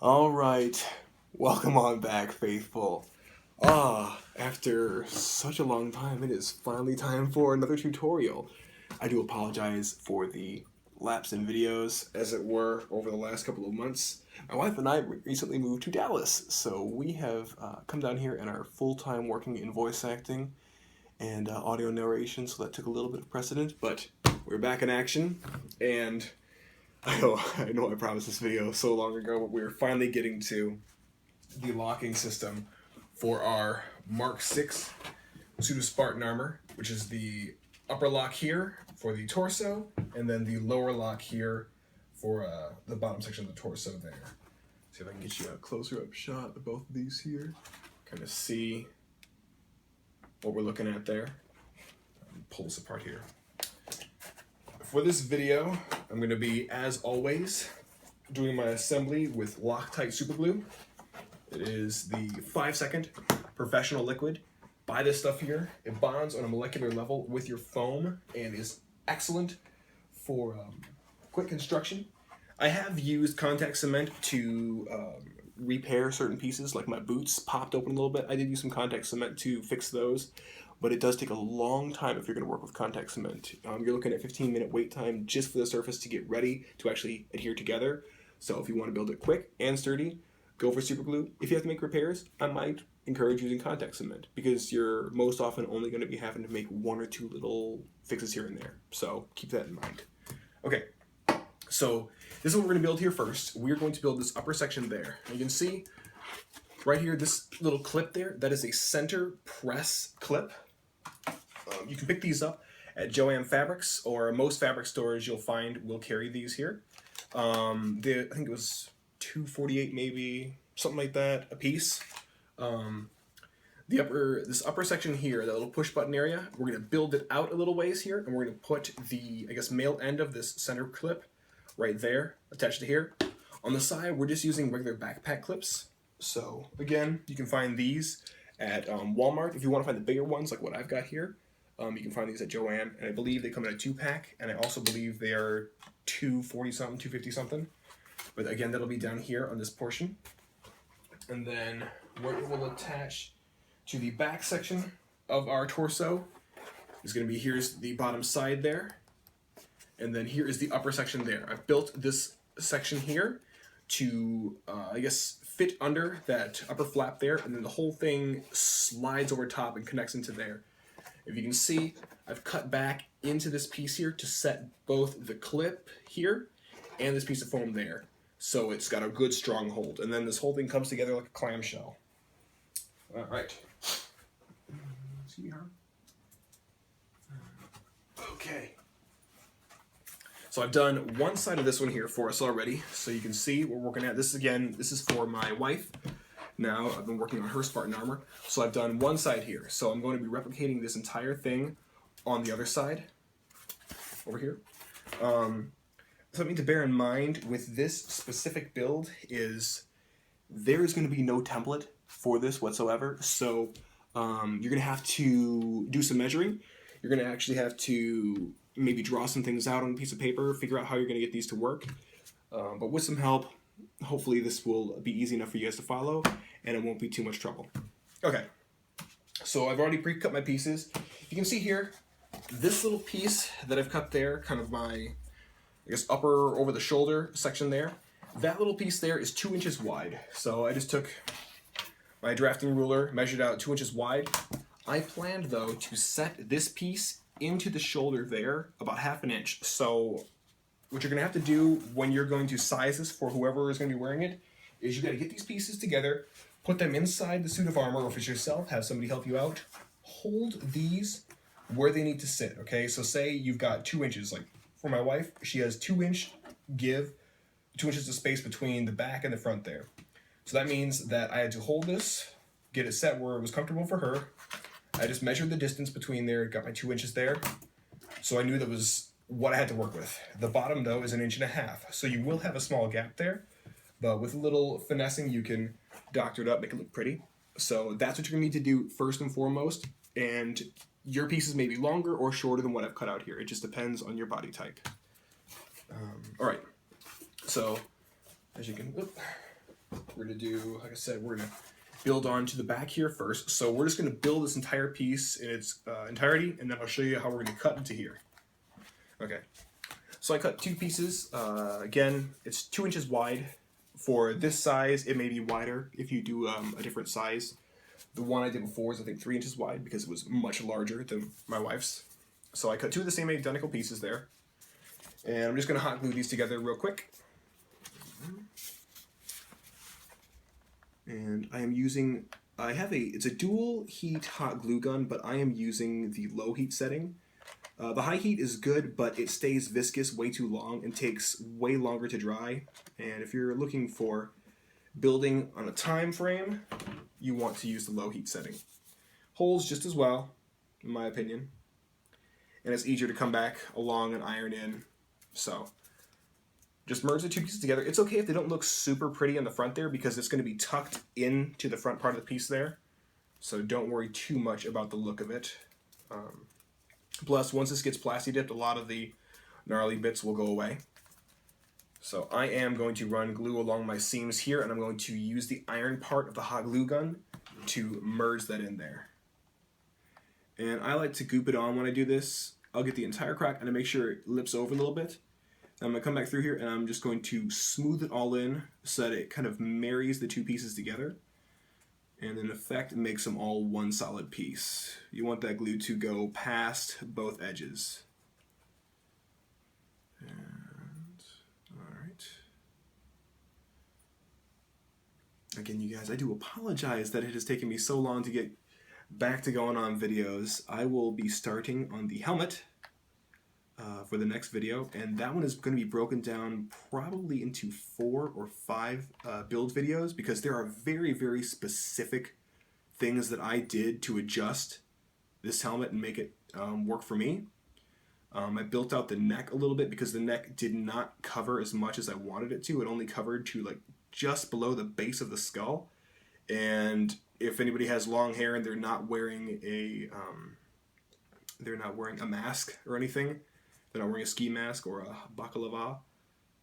Alright, welcome on back, faithful. After such a long time, it is finally time for another tutorial. I do apologize for the lapse in videos, as it were, over the last couple of months. My wife and I recently moved to Dallas, so we have come down here and are full-time working in voice acting and audio narration, so that took a little bit of precedent, but we're back in action, and I know I promised this video so long ago, but we're finally getting to the locking system for our Mark 6 Pseudo-Spartan armor, which is the upper lock here for the torso, and then the lower lock here for the bottom section of the torso there. See if I can get you a closer up shot of both of these here. Kind of see what we're looking at there. Pull this apart here. For this video, I'm going to be, as always, doing my assembly with Loctite super glue. It is the 5-second professional liquid. Buy this stuff here. It bonds on a molecular level with your foam and is excellent for quick construction. I have used contact cement to repair certain pieces, like my boots popped open a little bit. I did use some contact cement to fix those. But it does take a long time if you're going to work with contact cement. You're looking at 15-minute wait time just for the surface to get ready to actually adhere together. So if you want to build it quick and sturdy, go for super glue. If you have to make repairs, I might encourage using contact cement because you're most often only going to be having to make one or two little fixes here and there. So keep that in mind. Okay, so this is what we're going to build here first. We're going to build this upper section there. You can see right here, this little clip there, that is a center press clip. You can pick these up at Jo-Ann Fabrics, or most fabric stores you'll find will carry these here. I think it was $2.48 maybe, something like that, a piece. This upper section here, that little push button area, we're going to build it out a little ways here, and we're going to put the, male end of this center clip right there, attached to here. On the side, we're just using regular backpack clips. So again, you can find these at Walmart. If you want to find the bigger ones, like what I've got here, you can find these at Jo-Ann, and I believe they come in a 2-pack, and I also believe they are $2.40 something, $2.50 something. But again, that'll be down here on this portion. And then where it will attach to the back section of our torso is going to be, here's the bottom side there, and then here is the upper section there. I've built this section here to, fit under that upper flap there, and then the whole thing slides over top and connects into there. If you can see, I've cut back into this piece here to set both the clip here and this piece of foam there. So it's got a good strong hold. And then this whole thing comes together like a clamshell. All right. Okay. So I've done one side of this one here for us already. So you can see we're working at this again. This is for my wife. Now I've been working on her Spartan armor. So I've done one side here. So I'm going to be replicating this entire thing on the other side over here. Something to bear in mind with this specific build is there's going to be no template for this whatsoever. So you're going to have to do some measuring. You're going to actually have to maybe draw some things out on a piece of paper, figure out how you're going to get these to work. But with some help, hopefully this will be easy enough for you guys to follow, and it won't be too much trouble. Okay, so I've already pre-cut my pieces. You can see here, this little piece that I've cut there, kind of my, upper over the shoulder section there, that little piece there is 2 inches wide. So I just took my drafting ruler, measured out 2 inches wide. I planned, though, to set this piece into the shoulder there about 1/2 inch. So what you're going to have to do when you're going to size this for whoever is going to be wearing it is you got to get these pieces together, put them inside the suit of armor, or if it's yourself, have somebody help you out. Hold these where they need to sit, okay? So say you've got 2 inches. Like for my wife, she has 2-inch give, 2 inches of space between the back and the front there. So that means that I had to hold this, get it set where it was comfortable for her. I just measured the distance between there, got my 2 inches there. So I knew that was what I had to work with. The bottom, though, is 1.5 inches. So you will have a small gap there, but with a little finessing, you can doctor it up, make it look pretty. So that's what you're gonna need to do first and foremost. And your pieces may be longer or shorter than what I've cut out here. It just depends on your body type. All right, so as you can, we're gonna do, like I said, we're gonna build onto the back here first. So we're just gonna build this entire piece in its entirety, and then I'll show you how we're gonna cut into here. Okay, so I cut 2 pieces. Again, it's 2 inches wide. For this size, it may be wider if you do a different size. The one I did before was, I think, 3 inches wide because it was much larger than my wife's. So I cut 2 of the same identical pieces there. And I'm just going to hot glue these together real quick. And I am using, it's a dual heat hot glue gun, but I am using the low heat setting. The high heat is good, but it stays viscous way too long and takes way longer to dry. And if you're looking for building on a time frame, you want to use the low heat setting. Holds just as well, in my opinion. And it's easier to come back along and iron in. So just merge the 2 pieces together. It's okay if they don't look super pretty on the front there because it's going to be tucked into the front part of the piece there. So don't worry too much about the look of it. Plus, once this gets plasti dipped, a lot of the gnarly bits will go away. So I am going to run glue along my seams here, and I'm going to use the iron part of the hot glue gun to merge that in there. And I like to goop it on when I do this. I'll get the entire crack and I make sure it lips over a little bit. And I'm going to come back through here and I'm just going to smooth it all in so that it kind of marries the 2 pieces together. And in effect, it makes them all one solid piece. You want that glue to go past both edges. And, all right. Again, you guys, I do apologize that it has taken me so long to get back to going on videos. I will be starting on the helmet for the next video, and that one is going to be broken down probably into 4 or 5 build videos because there are very, very specific things that I did to adjust this helmet and make it work for me. I built out the neck a little bit because the neck did not cover as much as I wanted it to. It only covered to like just below the base of the skull. And if anybody has long hair and they're not wearing a mask or anything, they're not wearing a ski mask or a baklava,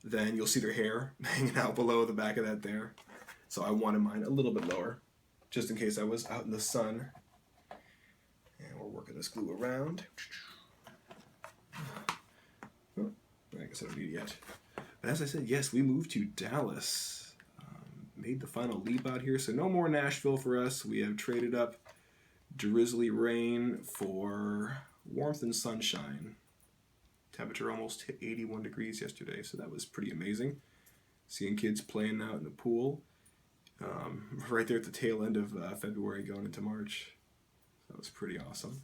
then you'll see their hair hanging out below the back of that there. So I wanted mine a little bit lower, just in case I was out in the sun. And we're working this glue around. Oh, I guess I don't need it yet. But as I said, yes, we moved to Dallas. Made the final leap out here, so no more Nashville for us. We have traded up drizzly rain for warmth and sunshine. Temperature almost hit 81 degrees yesterday, so that was pretty amazing. Seeing kids playing out in the pool right there at the tail end of February going into March. That was pretty awesome.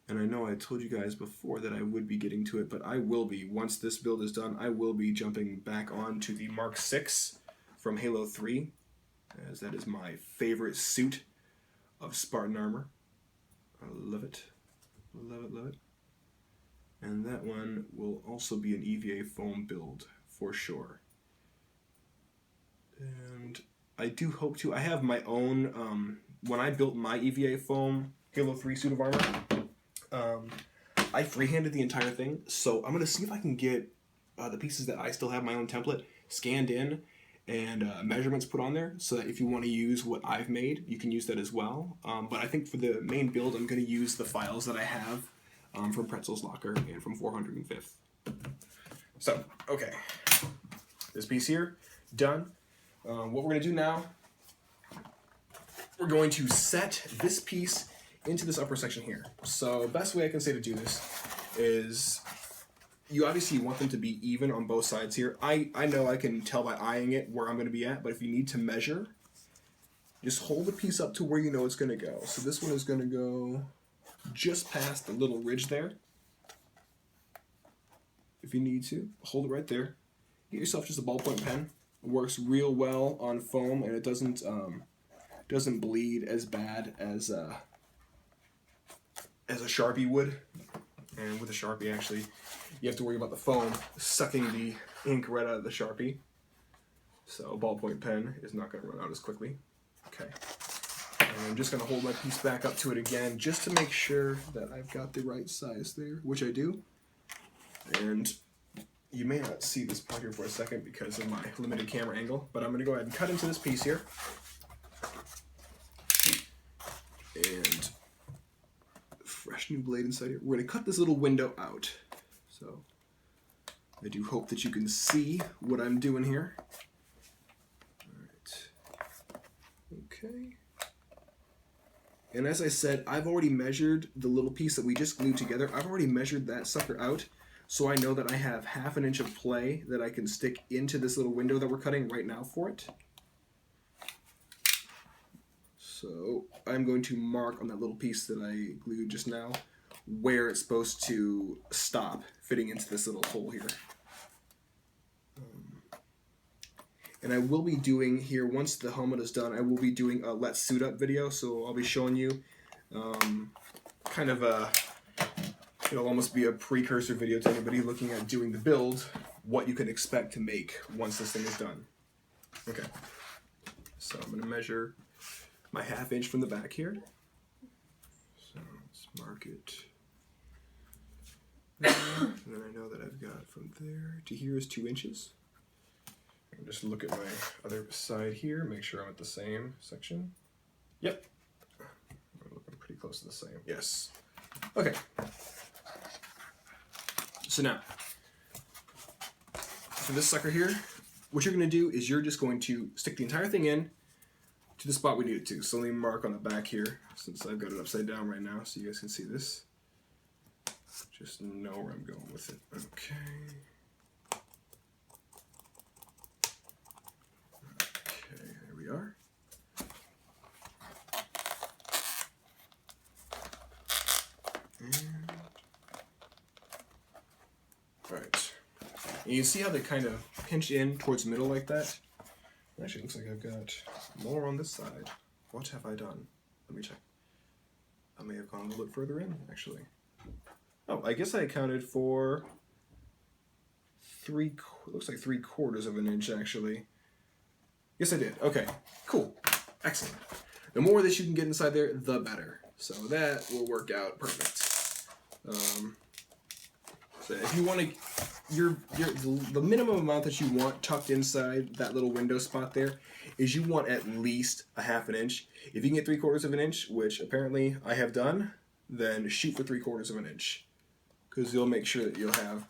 And I know I told you guys before that I would be getting to it, but I will be. Once this build is done, I will be jumping back on to the Mark 6 from Halo 3, as that is my favorite suit of Spartan armor. I love it. Love it, love it. And that one will also be an EVA Foam build, for sure. And I do hope to. I have my own, when I built my EVA Foam Halo 3 suit of armor, I freehanded the entire thing, so I'm going to see if I can get the pieces that I still have my own template scanned in and measurements put on there, so that if you want to use what I've made, you can use that as well. But I think for the main build, I'm going to use the files that I have from Pretzel's Locker and from 405th. So, okay. This piece here, done. What we're going to do now, we're going to set this piece into this upper section here. So best way I can say to do this is you obviously want them to be even on both sides here. I know I can tell by eyeing it where I'm going to be at, but if you need to measure, just hold the piece up to where you know it's going to go. So this one is going to go just past the little ridge there. If you need to, hold it right there. Get yourself just a ballpoint pen. It works real well on foam, and it doesn't bleed as bad as a Sharpie would. And with a Sharpie, actually, you have to worry about the foam sucking the ink right out of the Sharpie. So a ballpoint pen is not going to run out as quickly. Okay. And I'm just going to hold my piece back up to it again just to make sure that I've got the right size there, which I do. And you may not see this part here for a second because of my limited camera angle, but I'm going to go ahead and cut into this piece here. And fresh new blade inside here. We're going to cut this little window out. So I do hope that you can see what I'm doing here. Alright. Okay. And as I said, I've already measured the little piece that we just glued together. I've already measured that sucker out, so I know that I have 1/2 inch of play that I can stick into this little window that we're cutting right now for it. So I'm going to mark on that little piece that I glued just now where it's supposed to stop fitting into this little hole here. And I will be doing here, once the helmet is done, I will be doing a Let's Suit Up video, so I'll be showing you kind of a, it'll almost be a precursor video to anybody looking at doing the build, what you can expect to make once this thing is done. Okay, so I'm going to measure my 1/2 inch from the back here. So let's mark it. And then I know that I've got from there to here is 2 inches. Just look at my other side here, make sure I'm at the same section. Yep. We're looking pretty close to the same. Yes. Okay. So now, for this sucker here, what you're going to do is you're just going to stick the entire thing in to the spot we need it to. So let me mark on the back here, since I've got it upside down right now, so you guys can see this. Just know where I'm going with it. Okay. We are. And alright. And you see how they kind of pinch in towards the middle like that? Actually, it looks like I've got more on this side. What have I done? Let me check. I may have gone a little bit further in, actually. Oh, I guess I accounted for looks like 3/4 of an inch, actually. Yes, I did. Okay, cool. Excellent. The more that you can get inside there, the better. So that will work out perfect. So if you want to, the minimum amount that you want tucked inside that little window spot there is you want at least a 1/2 inch. If you can get 3/4 of an inch, which apparently I have done, then shoot for 3/4 of an inch, because you'll make sure that you'll have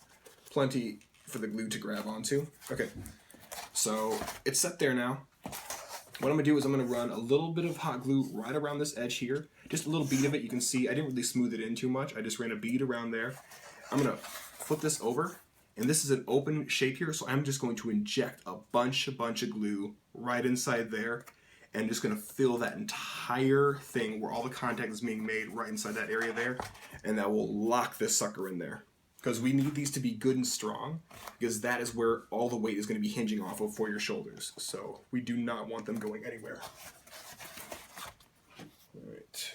plenty for the glue to grab onto. Okay. So it's set there now. What I'm going to do is I'm going to run a little bit of hot glue right around this edge here. Just a little bead of it. You can see I didn't really smooth it in too much. I just ran a bead around there. I'm going to flip this over. And this is an open shape here, so I'm just going to inject a bunch of glue right inside there. And just going to fill that entire thing where all the contact is being made right inside that area there. And that will lock this sucker in there. Because we need these to be good and strong, because that is where all the weight is going to be hinging off of for your shoulders. So we do not want them going anywhere. All right.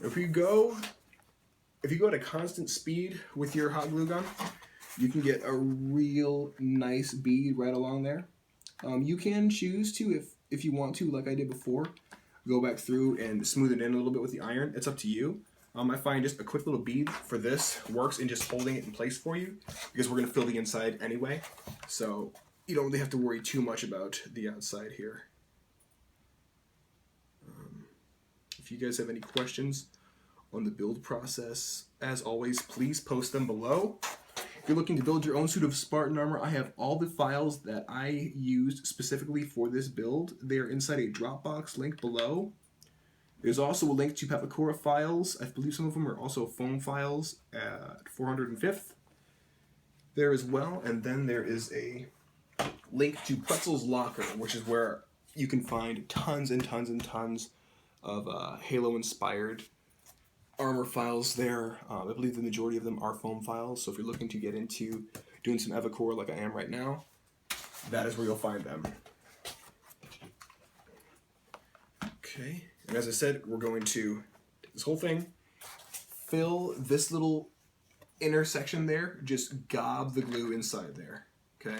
If you go at a constant speed with your hot glue gun, you can get a real nice bead right along there. You can choose to, if you want to, like I did before, go back through and smooth it in a little bit with the iron. It's up to you. I find just a quick little bead for this works in just holding it in place for you, because we're going to fill the inside anyway. So you don't really have to worry too much about the outside here. If you guys have any questions on the build process, as always, please post them below. If you're looking to build your own suit of Spartan armor, I have all the files that I used specifically for this build. They are inside a Dropbox link below. There's also a link to Pepakura files. I believe some of them are also foam files at 405th there as well. And then there is a link to Pretzel's Locker, which is where you can find tons and tons and tons of Halo-inspired armor files there. I believe the majority of them are foam files, so if you're looking to get into doing some EVA core like I am right now, that is where you'll find them. Okay, and as I said, we're going to take this whole thing, fill this little intersection there, just gob the glue inside there, okay?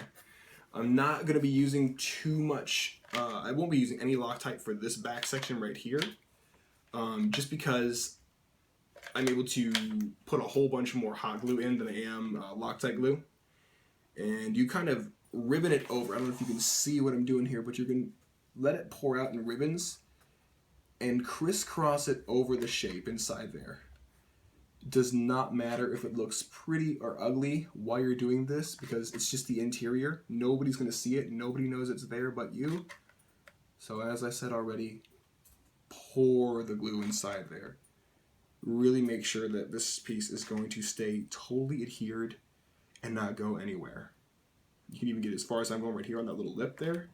I'm not going to be using too much, I won't be using any Loctite for this back section right here, just because I'm able to put a whole bunch more hot glue in than I am Loctite glue. And you kind of ribbon it over. I don't know if you can see what I'm doing here, but you can let it pour out in ribbons and crisscross it over the shape inside there. It does not matter if it looks pretty or ugly while you're doing this, because it's just the interior. Nobody's going to see it. Nobody knows it's there but you. So as I said already, pour the glue inside there. Really make sure that this piece is going to stay totally adhered and not go anywhere. You can even get as far as I'm going right here on that little lip there.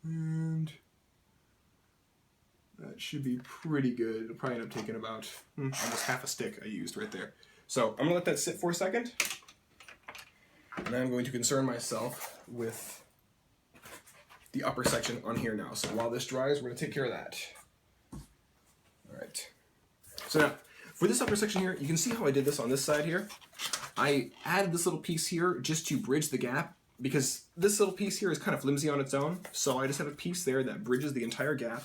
And that should be pretty good. It'll probably end up taking about almost half a stick I used right there. So I'm going to let that sit for a second. And I'm going to concern myself with the upper section on here now. So while this dries, we're going to take care of that. All right. So now, for this upper section here, you can see how I did this on this side here. I added this little piece here just to bridge the gap, because this little piece here is kind of flimsy on its own. So I just have a piece there that bridges the entire gap.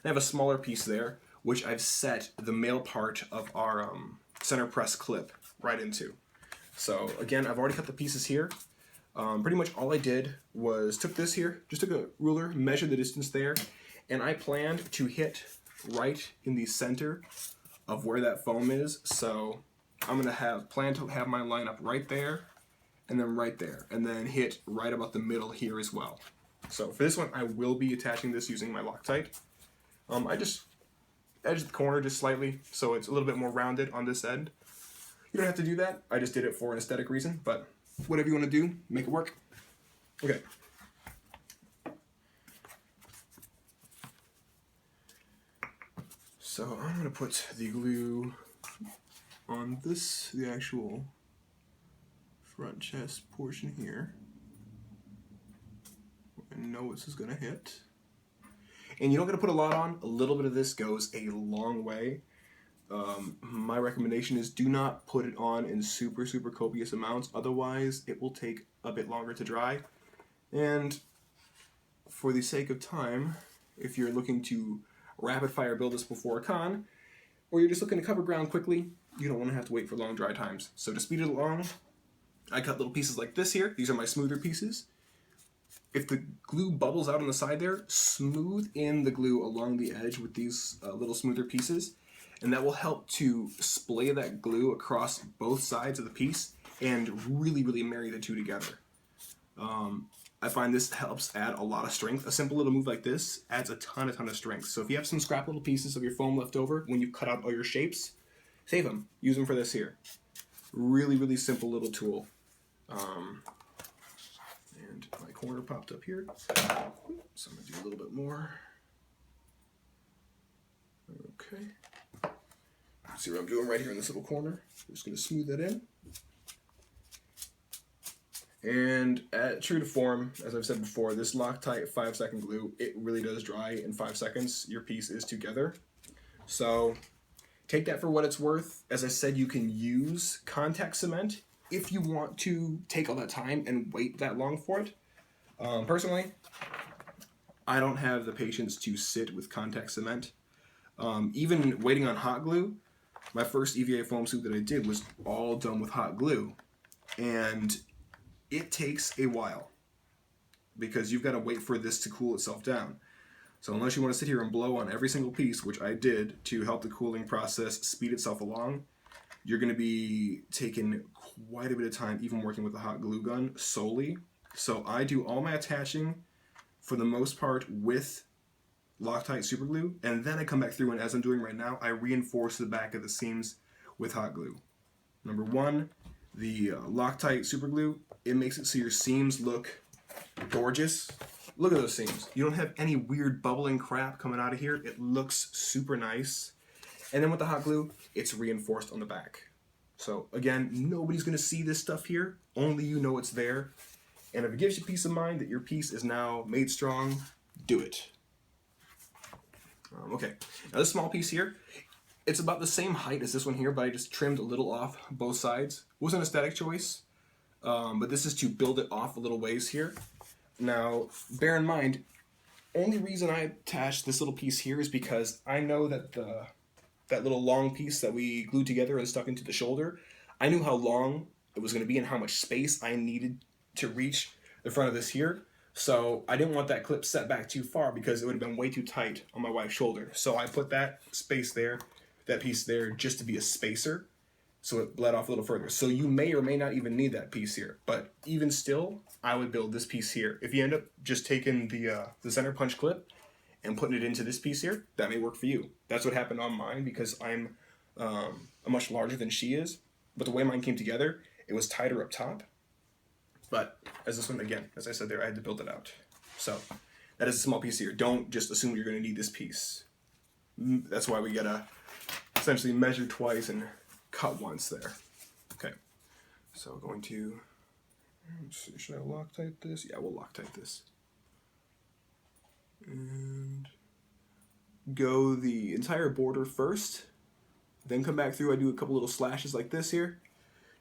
I have a smaller piece there, which I've set the male part of our center press clip right into. So again, I've already cut the pieces here. Pretty much all I did was took this here, just took a ruler, measured the distance there, and I planned to hit right in the center of where that foam is. So I'm gonna plan to have my line up right there, and then right there, and then hit right about the middle here as well. So for this one, I will be attaching this using my Loctite. I just edged the corner just slightly, so it's a little bit more rounded on this end. You don't have to do that. I just did it for an aesthetic reason, but whatever you want to do, make it work. Okay. So I'm going to put the glue on this, the actual front chest portion here. I know this is going to hit. And you don't got to put a lot on. A little bit of this goes a long way. My recommendation is do not put it on in super copious amounts. Otherwise, it will take a bit longer to dry. And for the sake of time, if you're looking to rapid fire build this before a con, or you're just looking to cover ground quickly, you don't want to have to wait for long dry times. So to speed it along, I cut little pieces like this here. These are my smoother pieces. If the glue bubbles out on the side there, smooth in the glue along the edge with these little smoother pieces, and that will help to splay that glue across both sides of the piece and really marry the two together. I find this helps add a lot of strength. A simple little move like this adds a ton of strength. So if you have some scrap little pieces of your foam left over when you cut out all your shapes, save them. Use them for this here. Really simple little tool. And my corner popped up here. So I'm going to do a little bit more. Okay. See what I'm doing right here in this little corner? I'm just going to smooth that in. And true to form, as I've said before, this Loctite 5-second glue, it really does dry in 5 seconds. Your piece is together. So take that for what it's worth. As I said, you can use contact cement if you want to take all that time and wait that long for it. Personally, I don't have the patience to sit with contact cement. Even waiting on hot glue, my first EVA foam suit that I did was all done with hot glue. And it takes a while because you've got to wait for this to cool itself down. So unless you want to sit here and blow on every single piece, which I did to help the cooling process speed itself along, you're going to be taking quite a bit of time even working with the hot glue gun solely. So I do all my attaching for the most part with Loctite super glue, and then I come back through and, as I'm doing right now, I reinforce the back of the seams with hot glue. Number one, the Loctite super glue, it makes it so your seams look gorgeous. Look at those seams. You don't have any weird bubbling crap coming out of here. It looks super nice. And then with the hot glue, it's reinforced on the back. So again, nobody's going to see this stuff here. Only you know it's there. And if it gives you peace of mind that your piece is now made strong, do it. Okay, now this small piece here, it's about the same height as this one here, but I just trimmed a little off both sides. It was an aesthetic choice. but this is to build it off a little ways here. Now, bear in mind, only reason I attached this little piece here is because I know that that little long piece that we glued together and stuck into the shoulder, I knew how long it was going to be and how much space I needed to reach the front of this here. So I didn't want that clip set back too far because it would have been way too tight on my wife's shoulder. So I put that space there, that piece there, just to be a spacer, so it bled off a little further. So you may or may not even need that piece here, but even still, I would build this piece here. If you end up just taking the center punch clip and putting it into this piece here, that may work for you. That's what happened on mine because I'm much larger than she is, but the way mine came together, it was tighter up top. But as this one, again, as I said there, I had to build it out. So that is a small piece here. Don't just assume you're going to need this piece. That's why we gotta essentially measure twice and cut once there. Okay, so going to, let's see, should I Loctite this? Yeah, we'll Loctite this. And go the entire border first, then come back through. I do a couple little slashes like this here,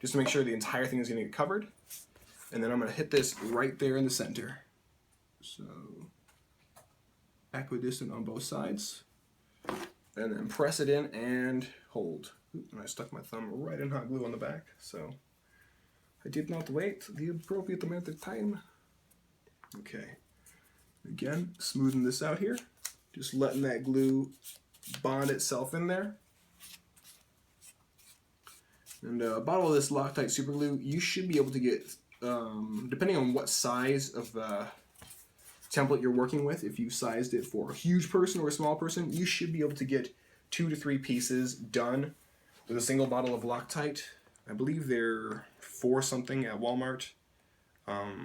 just to make sure the entire thing is going to get covered. And then I'm going to hit this right there in the center. So, equidistant on both sides. And then press it in and hold. And I stuck my thumb right in hot glue on the back, so I did not wait the appropriate amount of time. Okay. Again, smoothing this out here. Just letting that glue bond itself in there. And a bottle of this Loctite super glue, you should be able to get, depending on what size of template you're working with, if you sized it for a huge person or a small person, you should be able to get 2 to 3 pieces done with a single bottle of Loctite. I believe they're $4 something at Walmart.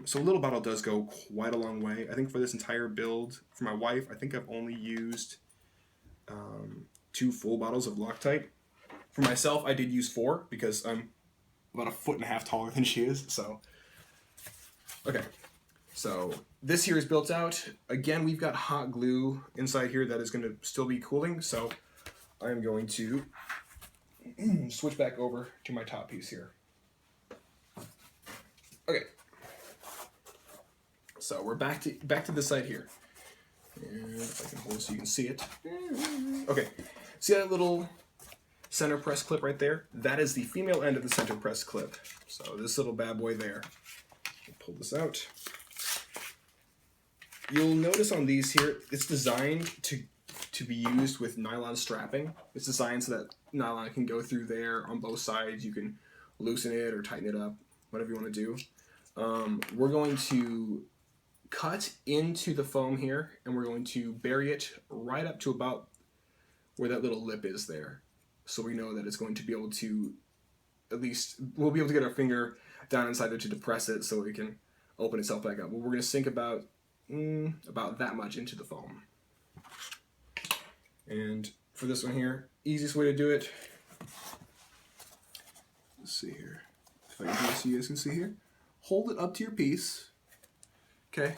So a little bottle does go quite a long way. I think for this entire build, for my wife, I think I've only used 2 full bottles of Loctite. For myself, I did use 4 because I'm about 1.5 feet taller than she is. So, okay. So this here is built out. Again, we've got hot glue inside here that is going to still be cooling. So I'm going to switch back over to my top piece here. Okay. So we're back to the side here. And if I can hold so you can see it. Okay. See that little center press clip right there? That is the female end of the center press clip. So this little bad boy there. I'll pull this out. You'll notice on these here, it's designed to be used with nylon strapping. It's designed so that nylon can go through there on both sides. You can loosen it or tighten it up, whatever you want to do. We're going to cut into the foam here, and we're going to bury it right up to about where that little lip is there. So we know that it's going to be able to, at least, we'll be able to get our finger down inside there to depress it so it can open itself back up. Well, we're going to sink about that much into the foam. And for this one here, easiest way to do it, let's see here, if I can do this so you guys can see here, hold it up to your piece, okay,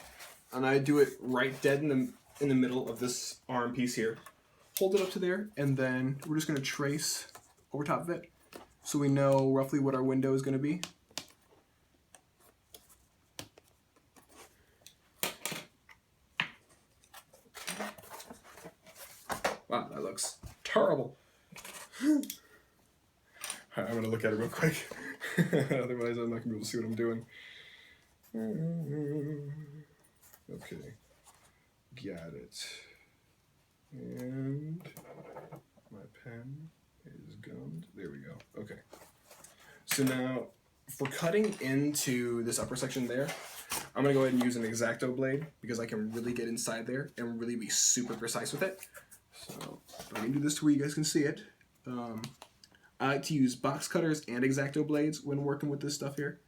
and I do it right dead in the middle of this arm piece here. Hold it up to there, and then we're just going to trace over top of it so we know roughly what our window is going to be. Wow, that looks terrible. Alright, I'm going to look at it real quick. Otherwise, I'm not going to be able to see what I'm doing. Okay. Got it. And my pen is gummed. There we go. Okay. So now, for cutting into this upper section there, I'm going to go ahead and use an X-Acto blade because I can really get inside there and really be super precise with it. So I can do this to where you guys can see it. I like to use box cutters and X-Acto blades when working with this stuff here.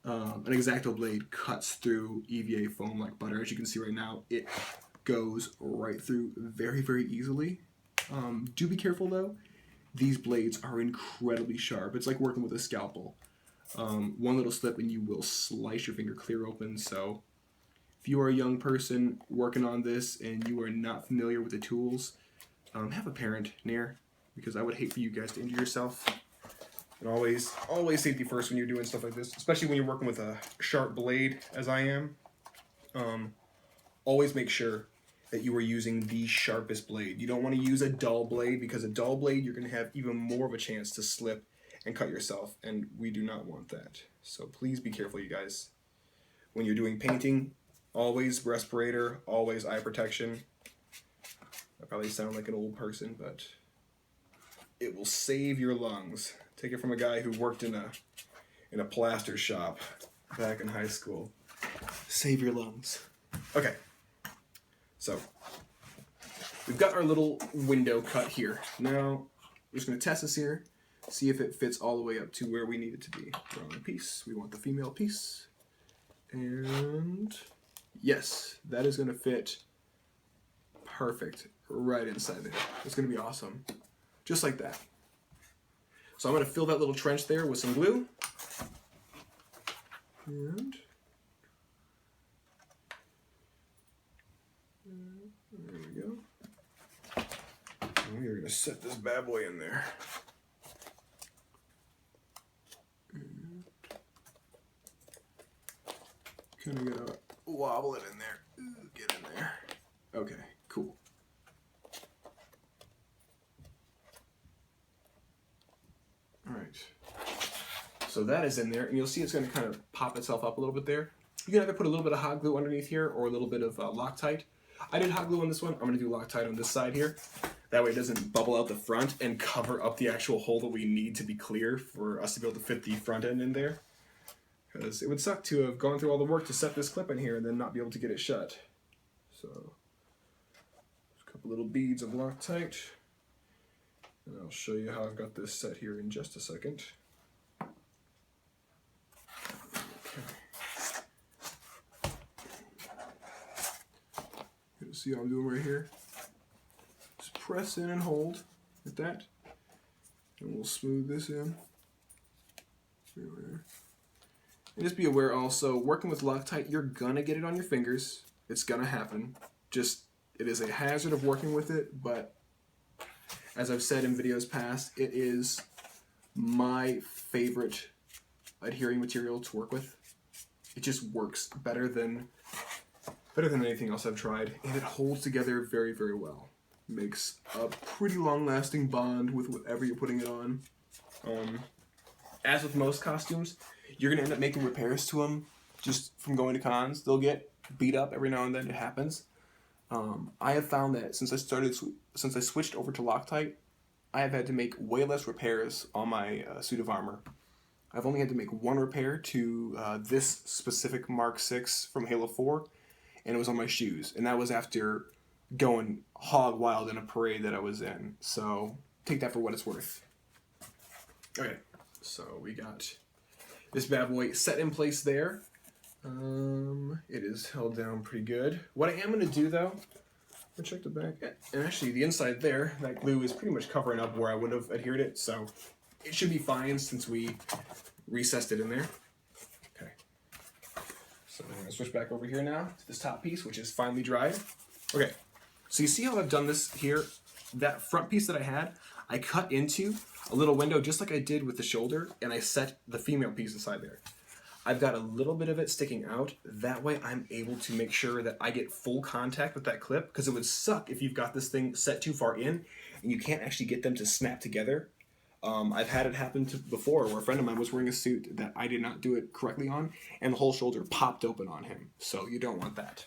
An X-Acto blade cuts through EVA foam like butter. As you can see right now, it goes right through very, very easily. Do be careful though. These blades are incredibly sharp. It's like working with a scalpel. One little slip and you will slice your finger clear open. So if you are a young person working on this and you are not familiar with the tools, have a parent near, because I would hate for you guys to injure yourself. And always safety first when you're doing stuff like this, especially when you're working with a sharp blade, as I am. Always make sure that you are using the sharpest blade. You don't want to use a dull blade, because a dull blade, you're going to have even more of a chance to slip and cut yourself, and we do not want that. So please be careful, you guys. When you're doing painting, always respirator, always eye protection. I probably sound like an old person, but it will save your lungs. Take it from a guy who worked in a plaster shop back in high school. Save your lungs. Okay, so we've got our little window cut here. Now we're just going to test this here, see if it fits all the way up to where we need it to be. Wrong piece. We want the female piece. And yes, that is going to fit perfect right inside there. It's going to be awesome. Just like that. So I'm going to fill that little trench there with some glue. And there we go. And we are going to set this bad boy in there. Kind of gotta wobble it in there. Ooh, get in there. Okay, cool. All right. So that is in there, and you'll see it's going to kind of pop itself up a little bit there. You can either put a little bit of hot glue underneath here or a little bit of Loctite. I did hot glue on this one. I'm going to do Loctite on this side here. That way it doesn't bubble out the front and cover up the actual hole that we need to be clear for us to be able to fit the front end in there. Because it would suck to have gone through all the work to set this clip in here and then not be able to get it shut. So, a couple little beads of Loctite. And I'll show you how I've got this set here in just a second. You see how I'm doing right here? Just press in and hold like that. And we'll smooth this in. And just be aware also, working with Loctite, you're gonna get it on your fingers. It's gonna happen. Just, it is a hazard of working with it, but as I've said in videos past, it is my favorite adhering material to work with. It just works better than anything else I've tried, and it holds together very, very well. Makes a pretty long-lasting bond with whatever you're putting it on. As with most costumes, you're going to end up making repairs to them just from going to cons. They'll get beat up every now and then. It happens. I have found that since I switched over to Loctite, I have had to make way less repairs on my suit of armor. I've only had to make one repair to this specific Mark 6 from Halo 4, and it was on my shoes. And that was after going hog wild in a parade that I was in. So take that for what it's worth. Okay, so we got this bad boy set in place there. It is held down pretty good. What I am going to do though, I'm going to check the back. And actually the inside there, that glue is pretty much covering up where I would have adhered it. So it should be fine since we recessed it in there. Okay. So I'm going to switch back over here now to this top piece, which is finely dried. Okay. So you see how I've done this here? That front piece that I had, I cut into a little window just like I did with the shoulder, and I set the female piece inside there. I've got a little bit of it sticking out. That way I'm able to make sure that I get full contact with that clip, because it would suck if you've got this thing set too far in and you can't actually get them to snap together. I've had it happen before where a friend of mine was wearing a suit that I did not do it correctly on, and the whole shoulder popped open on him. So you don't want that.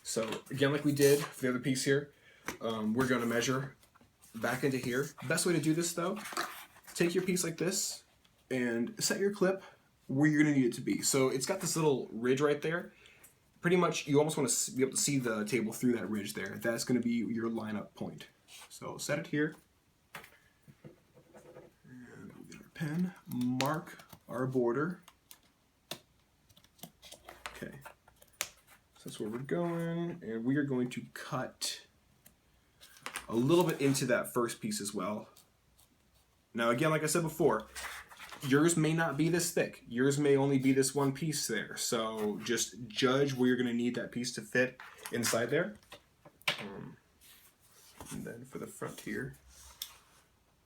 So again, like we did for the other piece here, we're going to measure back into here. Best way to do this though, take your piece like this and set your clip where you're going to need it to be. So it's got this little ridge right there. Pretty much you almost want to be able to see the table through that ridge there. That's going to be your lineup point. So set it here. And we'll get our pen, mark our border. Okay. So that's where we're going, and we are going to cut a little bit into that first piece as well. Now again, like I said before, yours may not be this thick. Yours may only be this one piece there. So just judge where you're going to need that piece to fit inside there. And then for the front here,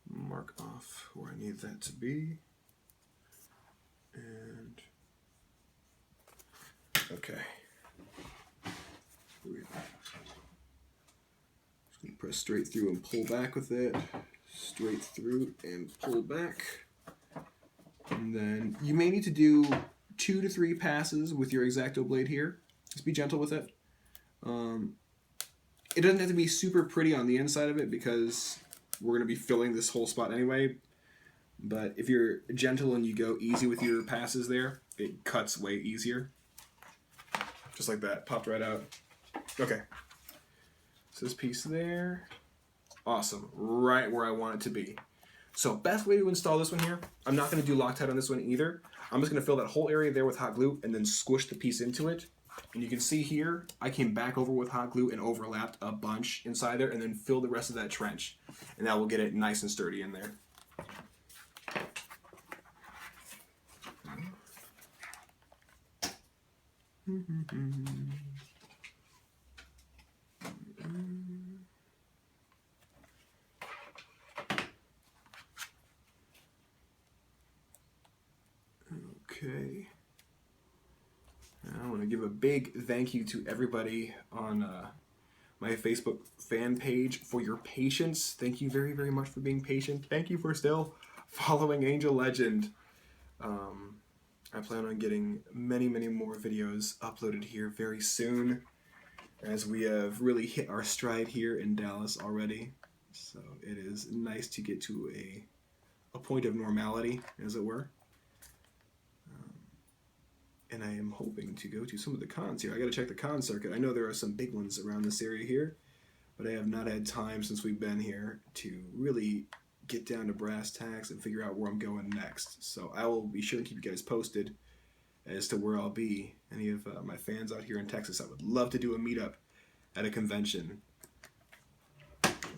mark off where I need that to be. And okay. Here we go. Just gonna press straight through and pull back with it. Straight through and pull back. And then you may need to do 2 to 3 passes with your X-Acto blade here. Just be gentle with it. It doesn't have to be super pretty on the inside of it because we're going to be filling this whole spot anyway. But if you're gentle and you go easy with your passes there, it cuts way easier. Just like that. Popped right out. Okay. So this piece there. Awesome. Right where I want it to be. So best way to install this one here, I'm not going to do Loctite on this one either. I'm just going to fill that whole area there with hot glue and then squish the piece into it. And you can see here, I came back over with hot glue and overlapped a bunch inside there and then filled the rest of that trench. And that will get it nice and sturdy in there. Okay. I want to give a big thank you to everybody on my Facebook fan page for your patience. Thank you very, very much for being patient. Thank you for still following Angel Legend. I plan on getting many, many more videos uploaded here very soon, as we have really hit our stride here in Dallas already. So it is nice to get to a point of normality, as it were. And I am hoping to go to some of the cons here. I got to check the con circuit. I know there are some big ones around this area here, but I have not had time since we've been here to really get down to brass tacks and figure out where I'm going next. So I will be sure to keep you guys posted as to where I'll be. Any of my fans out here in Texas, I would love to do a meetup at a convention.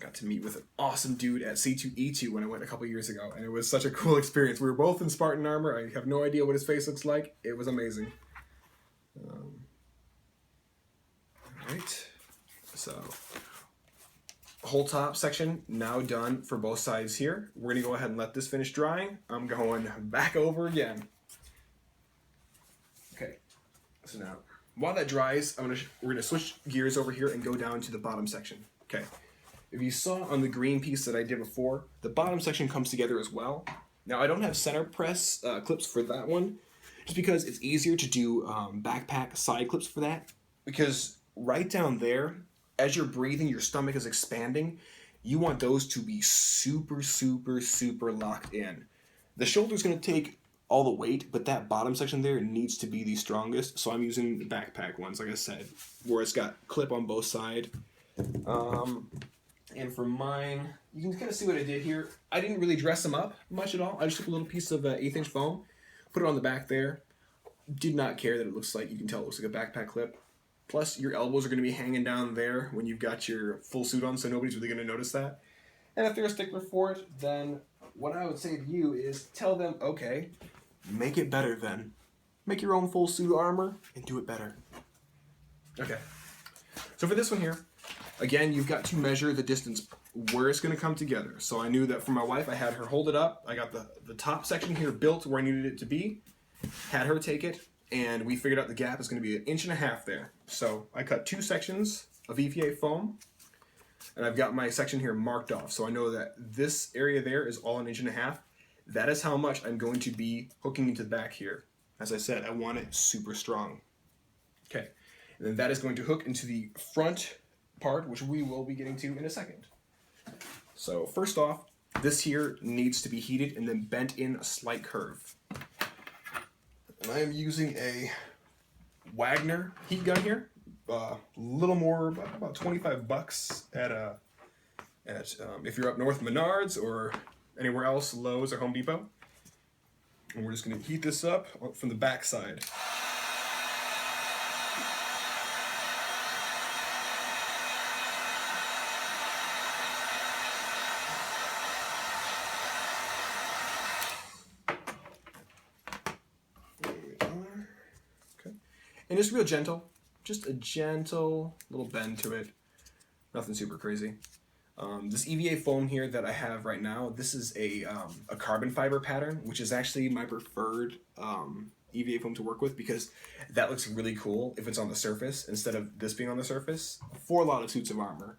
Got to meet with an awesome dude at C2E2 when I went a couple years ago, and it was such a cool experience. We were both in Spartan armor. I have no idea what his face looks like. It was amazing. Alright, so whole top section now done for both sides here. We're going to go ahead and let this finish drying. I'm going back over again. Okay, so now while that dries, we're going to switch gears over here and go down to the bottom section. Okay. If you saw on the green piece that I did before, the bottom section comes together as well. Now, I don't have center press clips for that one, just because it's easier to do backpack side clips for that. Because right down there, as you're breathing, your stomach is expanding. You want those to be super, super, super locked in. The shoulder's going to take all the weight, but that bottom section there needs to be the strongest. So I'm using the backpack ones, like I said, where it's got clip on both sides. And for mine, you can kind of see what I did here. I didn't really dress them up much at all. I just took a little piece of 1/8" foam, put it on the back there. Did not care that it looks like, you can tell it looks like a backpack clip. Plus, your elbows are going to be hanging down there when you've got your full suit on, so nobody's really going to notice that. And if they're a stickler for it, then what I would say to you is tell them, okay, make it better then. Make your own full suit armor and do it better. Okay. So for this one here, again, you've got to measure the distance where it's going to come together. So I knew that for my wife, I had her hold it up. I got the top section here built where I needed it to be. Had her take it, and we figured out the gap is going to be 1.5 inches there. So I cut 2 sections of EVA foam, and I've got my section here marked off. So I know that this area there is all 1.5 inches. That is how much I'm going to be hooking into the back here. As I said, I want it super strong. Okay, and then that is going to hook into the front part, which we will be getting to in a second. So first off, this here needs to be heated and then bent in a slight curve. And I am using a Wagner heat gun here. Little more, about $25 at if you're up north, Menards, or anywhere else, Lowe's or Home Depot. And we're just going to heat this up from the back side. And just real gentle, just a gentle little bend to it. Nothing super crazy. This EVA foam here that I have right now, this is a carbon fiber pattern, which is actually my preferred EVA foam to work with because that looks really cool if it's on the surface instead of this being on the surface for a lot of suits of armor.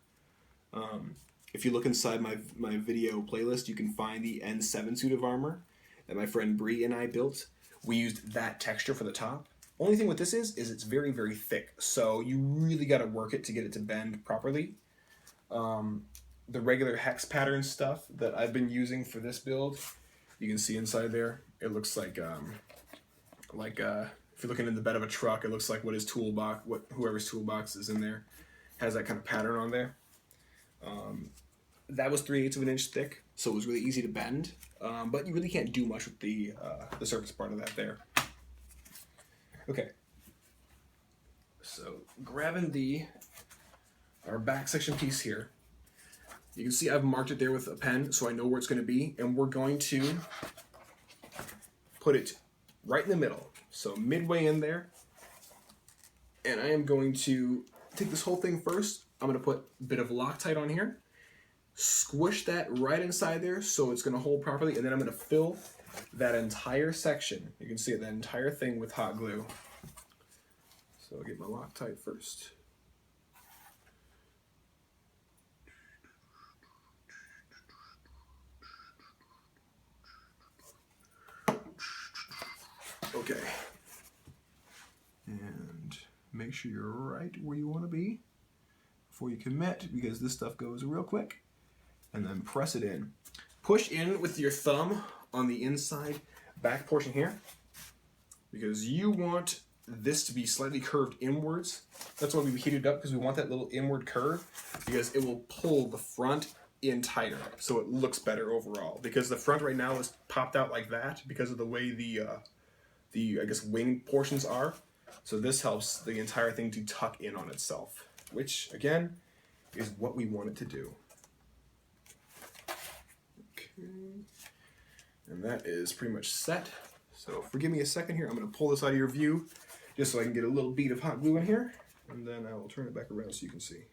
If you look inside my video playlist, you can find the N7 suit of armor that my friend Bree and I built. We used that texture for the top. Only thing with this is it's very, very thick, so you really got to work it to get it to bend properly. The regular hex pattern stuff that I've been using for this build, you can see inside there, it looks like if you're looking in the bed of a truck, it looks like whoever's toolbox is in there has that kind of pattern on there. That was 3/8 of an inch thick, so it was really easy to bend, but you really can't do much with the surface part of that there. Okay, so grabbing our back section piece here, you can see I've marked it there with a pen so I know where it's going to be, and we're going to put it right in the middle, so midway in there, and I am going to take this whole thing first. I'm going to put a bit of Loctite on here, squish that right inside there so it's going to hold properly, and then I'm going to fill that entire section, you can see it, that entire thing, with hot glue. So I'll get my Loctite first. Okay. And make sure you're right where you want to be before you commit, because this stuff goes real quick. And then press it in. Push in with your thumb on the inside back portion here, because you want this to be slightly curved inwards. That's why we heated it up, because we want that little inward curve, because it will pull the front in tighter, so it looks better overall. Because the front right now is popped out like that because of the way the I guess wing portions are. So this helps the entire thing to tuck in on itself, which again is what we want it to do. Okay. And that is pretty much set. So forgive me a second here. I'm going to pull this out of your view just so I can get a little bead of hot glue in here, and then I will turn it back around so you can see.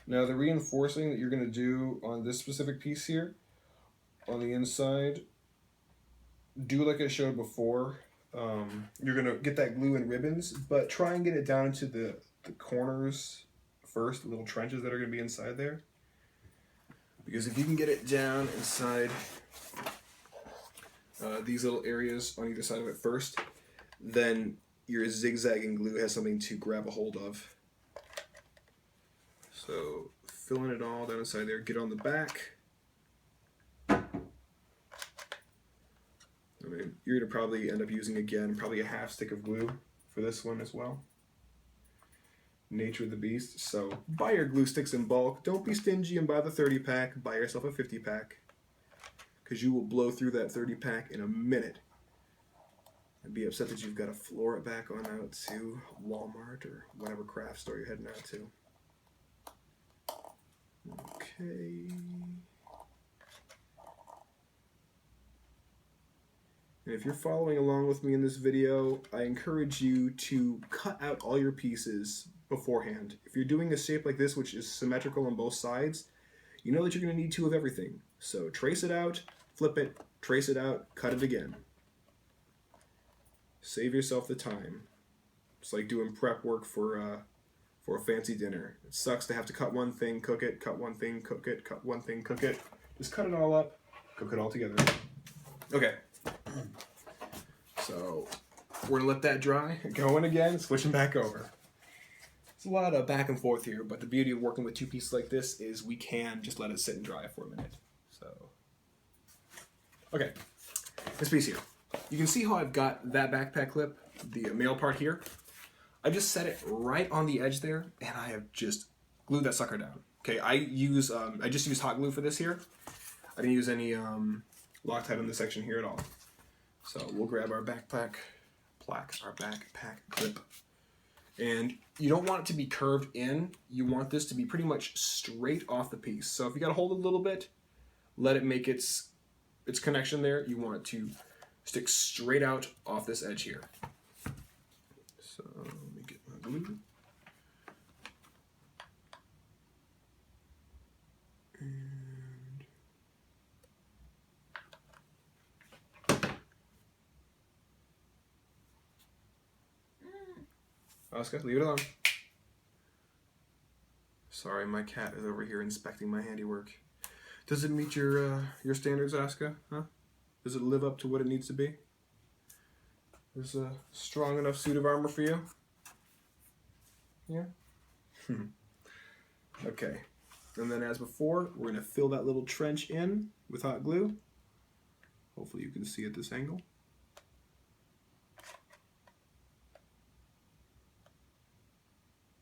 Now the reinforcing that you're going to do on this specific piece here, on the inside, do like I showed before. You're going to get that glue in ribbons, but try and get it down into the corners first, the little trenches that are going to be inside there. Because if you can get it down inside these little areas on either side of it first, then your zigzagging glue has something to grab a hold of. So filling it all down inside there, get on the back. I mean, you're going to probably end up using, again, probably a half stick of glue for this one as well. Nature of the beast. So buy your glue sticks in bulk. Don't be stingy and buy the 30 pack. Buy yourself a 50 pack, because you will blow through that 30 pack in a minute and be upset that you've got to floor it back on out to Walmart or whatever craft store you're heading out to. Okay. And if you're following along with me in this video, I encourage you to cut out all your pieces beforehand. If you're doing a shape like this, which is symmetrical on both sides, you know that you're going to need 2 of everything. So trace it out, flip it, trace it out, cut it again. Save yourself the time. It's like doing prep work for a fancy dinner. It sucks to have to cut one thing, cook it, cut one thing, cook it, cut one thing, cook it. Just cut it all up, cook it all together. Okay. So we're gonna let that dry, going again, switching back over. It's a lot of back and forth here, but the beauty of working with 2 pieces like this is we can just let it sit and dry for a minute. So, okay, this piece here. You can see how I've got that backpack clip, the male part here. I just set it right on the edge there, and I have just glued that sucker down. Okay, I just used hot glue for this here. I didn't use any Loctite on this section here at all. So we'll grab our backpack clip. And you don't want it to be curved in. You want this to be pretty much straight off the piece. So if you got to hold it a little bit, let it make its connection there. You want it to stick straight out off this edge here. So let me get my glue. And Oscar, leave it alone. Sorry, my cat is over here inspecting my handiwork. Does it meet your standards, Asuka? Huh? Does it live up to what it needs to be? Is a strong enough suit of armor for you? Yeah? Okay. And then as before, we're going to fill that little trench in with hot glue. Hopefully you can see at this angle.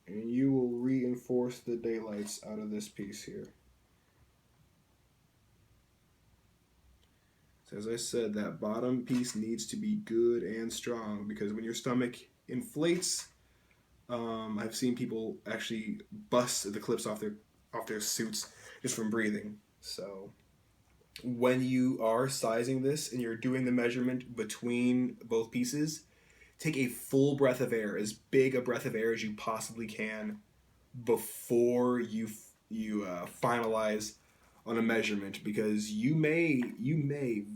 And you will reinforce the daylights out of this piece here. So as I said, that bottom piece needs to be good and strong, because when your stomach inflates, I've seen people actually bust the clips off their suits just from breathing. So when you are sizing this and you're doing the measurement between both pieces, take a full breath of air, as big a breath of air as you possibly can, before you finalize on a measurement, because you may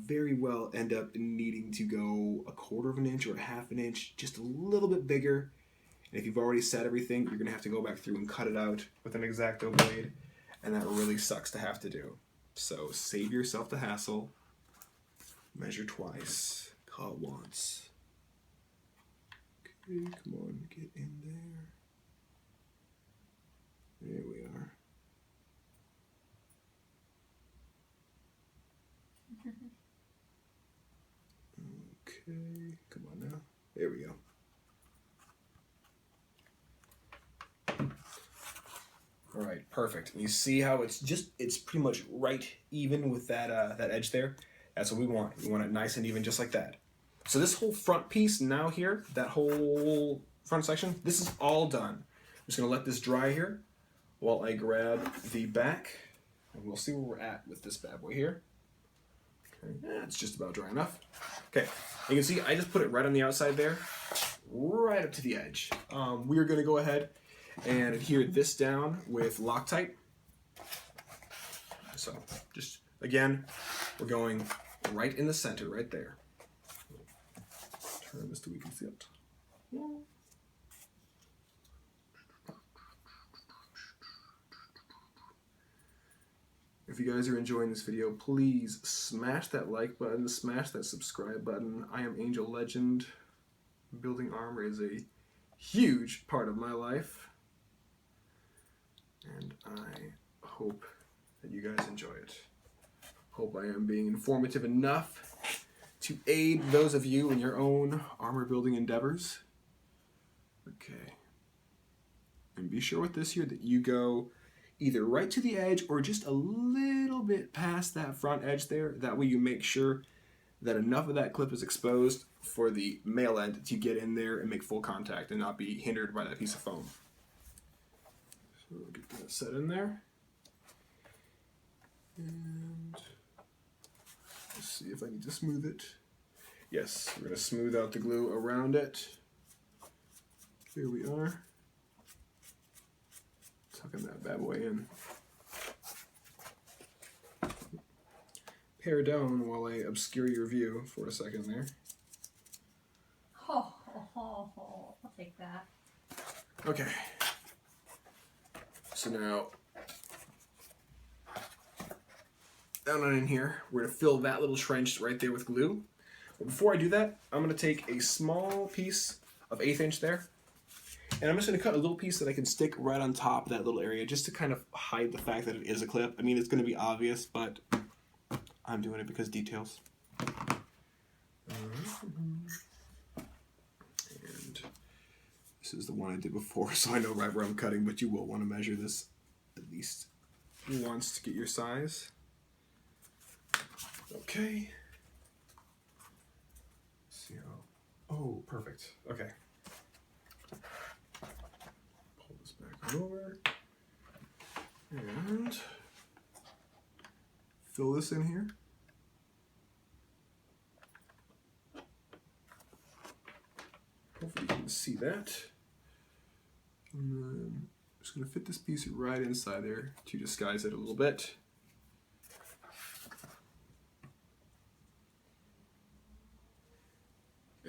very well end up needing to go 1/4 of an inch or 1/2 an inch, just a little bit bigger. And if you've already set everything, you're gonna have to go back through and cut it out with an X-Acto blade, and that really sucks to have to do. So save yourself the hassle. Measure twice, cut once. Okay, come on, get in there. There we are. Okay, come on now. There we go. All right, perfect. And you see how it's pretty much right even with that that edge there. That's what we want. We want it nice and even, just like that. So this whole front piece now here, that whole front section, this is all done. I'm just gonna let this dry here while I grab the back, and we'll see where we're at with this bad boy here. Okay, it's just about dry enough. Okay, you can see I just put it right on the outside there, right up to the edge. We're gonna go ahead and adhere this down with Loctite. So just, again, we're going right in the center, right there. Turn this so we can see it. If you guys are enjoying this video, please smash that like button, smash that subscribe button. I am Angel Legend. Building armor is a huge part of my life, and I hope that you guys enjoy it. Hope I am being informative enough to aid those of you in your own armor building endeavors. Okay. And be sure with this here that you go either right to the edge or just a little bit past that front edge there. That way you make sure that enough of that clip is exposed for the male end to get in there and make full contact and not be hindered by that piece of foam. So we'll get that set in there. And let's see if I need to smooth it. Yes, we're going to smooth out the glue around it. Here we are. Tucking that bad boy in. Pare down while I obscure your view for a second there. I'll take that. Okay. So now, down on in here, we're going to fill that little trench right there with glue. But before I do that, I'm going to take a small piece of 1/8 inch there, and I'm just going to cut a little piece that I can stick right on top of that little area, just to kind of hide the fact that it is a clip. I mean, it's going to be obvious, but I'm doing it because details. And this is the one I did before, so I know right where I'm cutting, but you will want to measure this at least once to get your size. Okay. Let's see how. Oh, perfect. Okay. Pull this back over. And fill this in here. Hopefully you can see that. And then I'm just going to fit this piece right inside there to disguise it a little bit.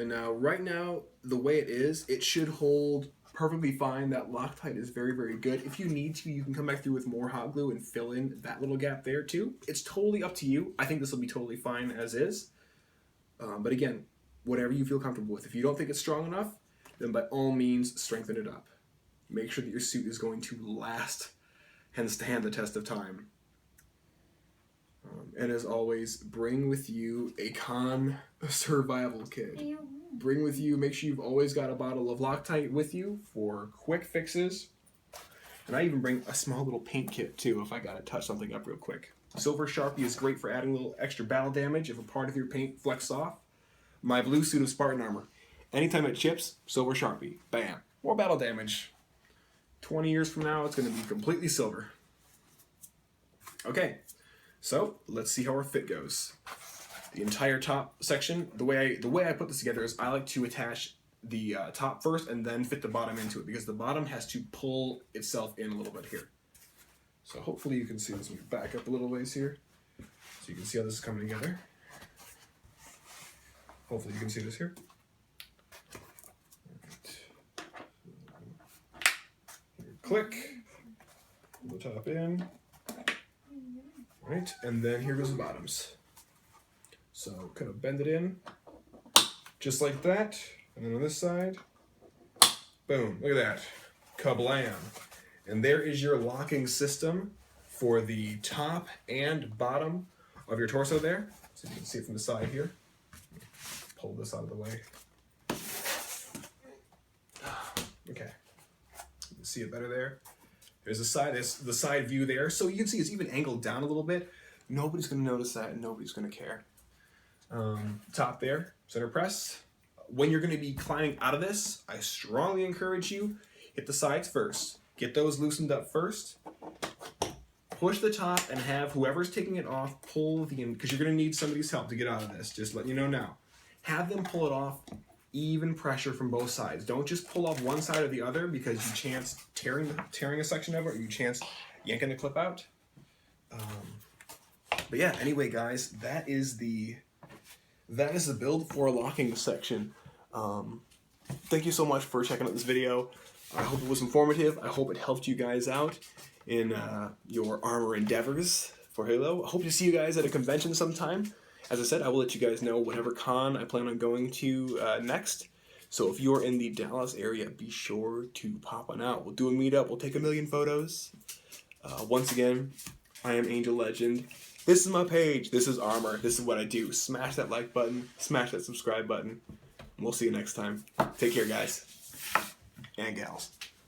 And now, right now, the way it is, it should hold perfectly fine. That Loctite is very, very good. If you need to, you can come back through with more hot glue and fill in that little gap there too. It's totally up to you. I think this will be totally fine as is. But again, whatever you feel comfortable with. If you don't think it's strong enough, then by all means, strengthen it up. Make sure that your suit is going to last and stand the test of time. And as always, bring with you a con survival kit. Bring with you, make sure you've always got a bottle of Loctite with you for quick fixes. And I even bring a small little paint kit too if I gotta touch something up real quick. Silver Sharpie is great for adding a little extra battle damage if a part of your paint flecks off. My blue suit of Spartan armor. Anytime it chips, Silver Sharpie. Bam. More battle damage. 20 years from now, it's gonna be completely silver. Okay. So let's see how our fit goes. The entire top section, the way I put this together is I like to attach the top first and then fit the bottom into it because the bottom has to pull itself in a little bit here. So hopefully you can see this. Let me back up a little ways here so you can see how this is coming together. Hopefully you can see this here. Click, pull the top in. Right, and then here goes the bottoms. So kind of bend it in, just like that. And then on this side, boom, look at that, kablam. And there is your locking system for the top and bottom of your torso there. So you can see it from the side here. Pull this out of the way. Okay, you can see it better there. There's the side view there. So you can see it's even angled down a little bit. Nobody's gonna notice that and nobody's gonna care. Top there, center press. When you're gonna be climbing out of this, I strongly encourage you, hit the sides first. Get those loosened up first. Push the top and have whoever's taking it off pull because you're gonna need somebody's help to get out of this. Just letting you know now. Have them pull it off. Even pressure from both sides. Don't just pull off one side or the other because you chance tearing a section of it or you chance yanking the clip out. But yeah, anyway, guys, that is the build for locking the section. Thank you so much for checking out this video. I hope it was informative. I hope it helped you guys out in your armor endeavors for Halo. I hope to see you guys at a convention sometime. As I said, I will let you guys know whatever con I plan on going to next. So if you're in the Dallas area, be sure to pop on out. We'll do a meetup. We'll take 1,000,000 photos. Once again, I am Angel Legend. This is my page. This is Armor. This is what I do. Smash that like button. Smash that subscribe button. And we'll see you next time. Take care, guys. And gals.